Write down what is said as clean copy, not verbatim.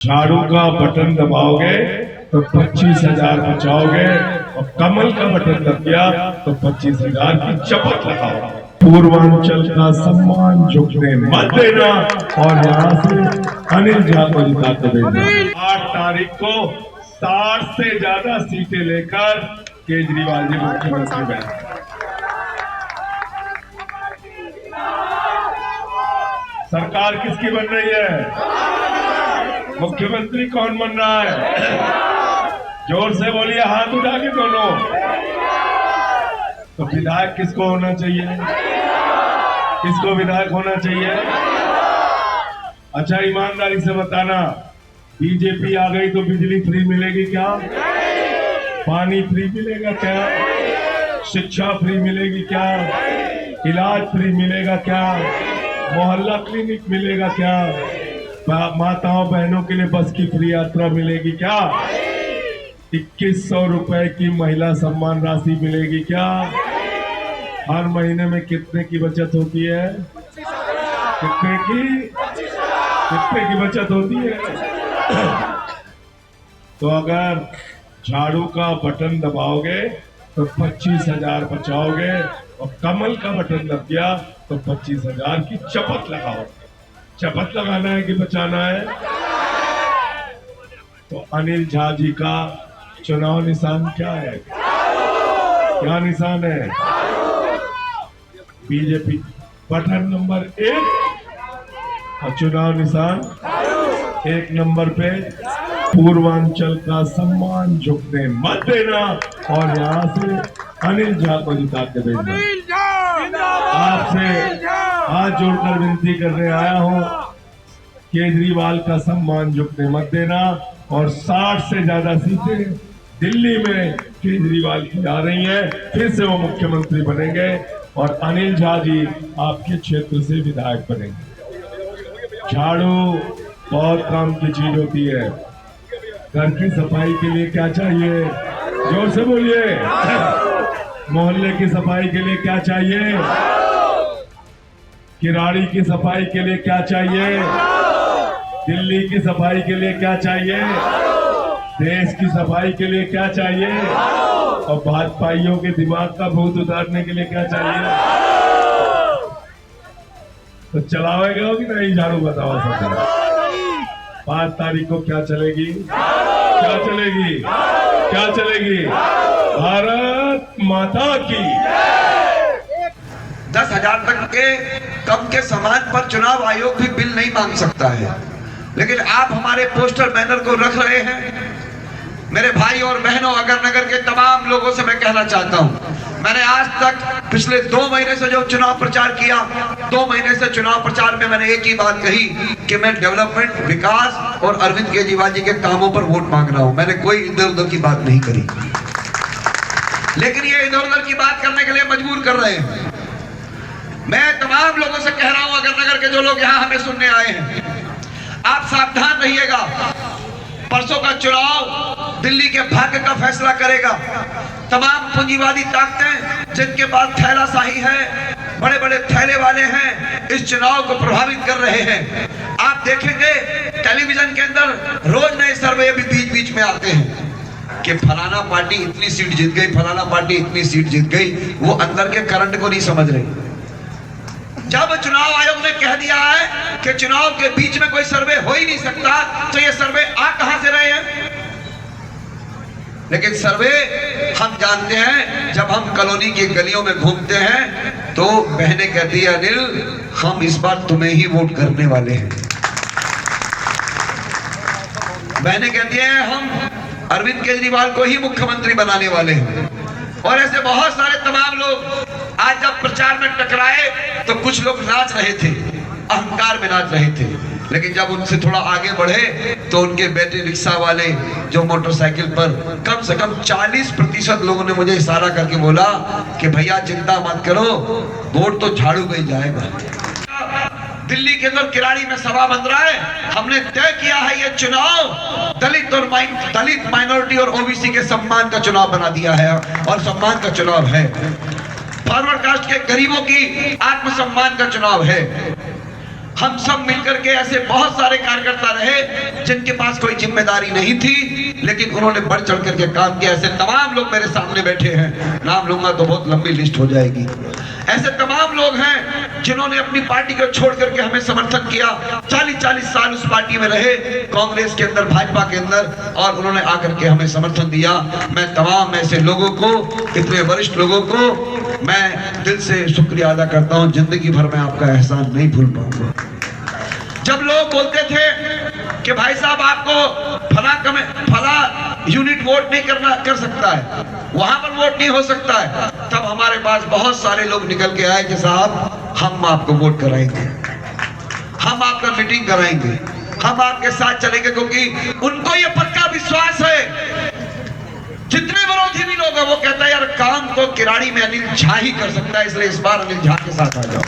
झाड़ू का बटन दबाओगे तो 25,000 बचाओगे और कमल का बटन दबिया तो 25,000 की शपथ लगाओगे। पूर्वांचल का सम्मान झुकने मत देना और यहाँ से अनिल झा को जिता के भेजना। 8 तारीख को 60 से ज्यादा सीटें लेकर केजरीवाल जी मुख्यमंत्री बने। सरकार किसकी बन रही है? मुख्यमंत्री कौन बन रहा है? जोर से बोलिए, हाथ उठा के दोनों। तो विधायक किसको होना चाहिए? किसको विधायक होना चाहिए? अच्छा, ईमानदारी से बताना, बीजेपी आ गई तो बिजली फ्री मिलेगी क्या? पानी फ्री मिलेगा क्या? शिक्षा फ्री मिलेगी क्या? इलाज फ्री मिलेगा क्या? मोहल्ला क्लिनिक मिलेगा क्या? माताओं बहनों के लिए बस की फ्री यात्रा मिलेगी क्या? 2100 रुपए की महिला सम्मान राशि मिलेगी क्या? हर महीने में कितने की बचत होती है? कितने की बचत होती है? तो अगर झाड़ू का बटन दबाओगे तो 25,000 बचाओगे और कमल का बटन दब गया तो 25,000 की शपथ लगाओगे। शपथ लगाना है कि बचाना है? तो अनिल झा जी का चुनाव निशान क्या है? क्या निशान है? बीजेपी बटन नंबर 1 और चुनाव निशान 1 नंबर पे। पूर्वांचल का सम्मान झुकने मत देना और यहाँ से अनिल झा को जिता के भेजना। आपसे हाथ जोड़कर विनती करने आया हूँ, केजरीवाल का सम्मान झुकने मत देना। और 60 से ज्यादा सीटें दिल्ली में केजरीवाल की आ रही हैं, फिर से वो मुख्यमंत्री बनेंगे और अनिल झा जी आपके क्षेत्र से विधायक बनेंगे। झाड़ू बहुत काम की चीज होती है। घर की सफाई के लिए क्या चाहिए? जोर से बोलिए। मोहल्ले की सफाई के लिए क्या चाहिए? किराड़ी की सफाई के लिए क्या चाहिए? दिल्ली की सफाई के लिए क्या चाहिए? देश की सफाई के लिए क्या चाहिए? और भाजपाइयों के दिमाग का भूत उतारने के लिए क्या चाहिए? तो चलावेगा कि नहीं झाड़ू? बताओ सब। 5 तारीख को क्या चलेगी? क्या चलेगी? क्या चलेगी? भारत माता की। 10,000 तक के कम के सामान पर चुनाव आयोग भी बिल नहीं मांग सकता है, लेकिन आप हमारे पोस्टर बैनर को रख रहे हैं। मेरे भाई और बहनों, अगर नगर के तमाम लोगों से मैं कहना चाहता हूं, मैंने आज तक पिछले 2 महीने से जो चुनाव प्रचार किया, 2 महीने से चुनाव प्रचार में मैंने एक ही बात कही कि मैं डेवलपमेंट, विकास और अरविंद केजरीवाल जी के कामों पर वोट मांग रहा हूं। मैंने कोई इधर उधर की बात नहीं करी, लेकिन ये इधर उधर की बात करने के लिए मजबूर कर रहे हैं। मैं तमाम लोगों से कह रहा हूं, अगर नगर के जो लोग यहां हमें सुनने आए हैं, आप सावधान रहिएगा। परसों का चुनाव दिल्ली के भाग्य का फैसला करेगा। तमाम पूंजीवादी ताकतें जिनके पास थैलाशाही है, बड़े बड़े थैले वाले हैं, इस चुनाव को प्रभावित कर रहे हैं। आप देखेंगे टेलीविजन के अंदर रोज नए सर्वे भी बीच बीच में आते हैं कि फलाना पार्टी इतनी सीट जीत गई, फलाना पार्टी इतनी सीट जीत गई। वो अंदर के करंट को नहीं समझ रहे। जब चुनाव आयोग ने कह दिया है कि चुनाव के बीच में कोई सर्वे हो ही नहीं सकता, तो ये सर्वे आ कहां से रहे हैं? लेकिन सर्वे हम जानते हैं, जब हम कॉलोनी की गलियों में घूमते हैं तो बहनें कहती है, अनिल हम इस बार तुम्हें ही वोट करने वाले हैं। बहनें कहती हैं, हम अरविंद केजरीवाल को ही मुख्यमंत्री बनाने वाले हैं। और ऐसे बहुत सारे तमाम लोग आज जब प्रचार में टकराए तो कुछ लोग नाच रहे थे, अहंकार में नाच रहे थे, लेकिन जब उनसे थोड़ा आगे बढ़े तो उनके बैटरी रिक्शा वाले जो मोटरसाइकिल पर, कम से कम 40% लोगों ने मुझे इशारा करके बोला कि भैया चिंता मत करो, वोट तो झाड़ू में जाएगा। दिल्ली के अंदर किराड़ी में सभा बन रहा है। हमने तय किया है ये चुनाव दलित माइनॉरिटी और ओबीसी के सम्मान का चुनाव बना दिया है और सम्मान का चुनाव है। फॉरवर्ड कास्ट के गरीबों की आत्मसम्मान का चुनाव है। हम सब मिलकर के ऐसे बहुत सारे कार्यकर्ता रहे जिनके पास कोई जिम्मेदारी नहीं थी, लेकिन उन्होंने बढ़ चढ़ करके काम किया। ऐसे तमाम लोग मेरे सामने बैठे हैं, नाम लूंगा तो बहुत लंबी लिस्ट हो जाएगी। ऐसे तमाम लोग हैं जिन्होंने अपनी पार्टी को छोड़ करके हमें समर्थन किया। 40-40 साल उस पार्टी में रहे, कांग्रेस के अंदर, भाजपा के अंदर, और उन्होंने आकर के हमें समर्थन दिया। मैं तमाम ऐसे लोगों को, इतने वरिष्ठ लोगों को मैं दिल से शुक्रिया अदा करता हूं। जिंदगी भर मैं आपका एहसान नहीं भूल पाऊंगा। जब लोग बोलते थे कि भाई साहब आपको फला यूनिट वोट नहीं कर सकता है, वहां पर वोट नहीं हो सकता है, तब हमारे पास बहुत सारे लोग निकल के आए कि साहब हम आपको वोट कराएंगे, हम आपका मीटिंग कराएंगे, हम आपके साथ चलेंगे, क्योंकि उनको ये पक्का विश्वास है। जितने विरोधी भी लोग हैं वो कहता है यार काम तो किराड़ी में अनिल झा ही कर सकता है, इसलिए इस बार अनिल झा के साथ आ जाओ।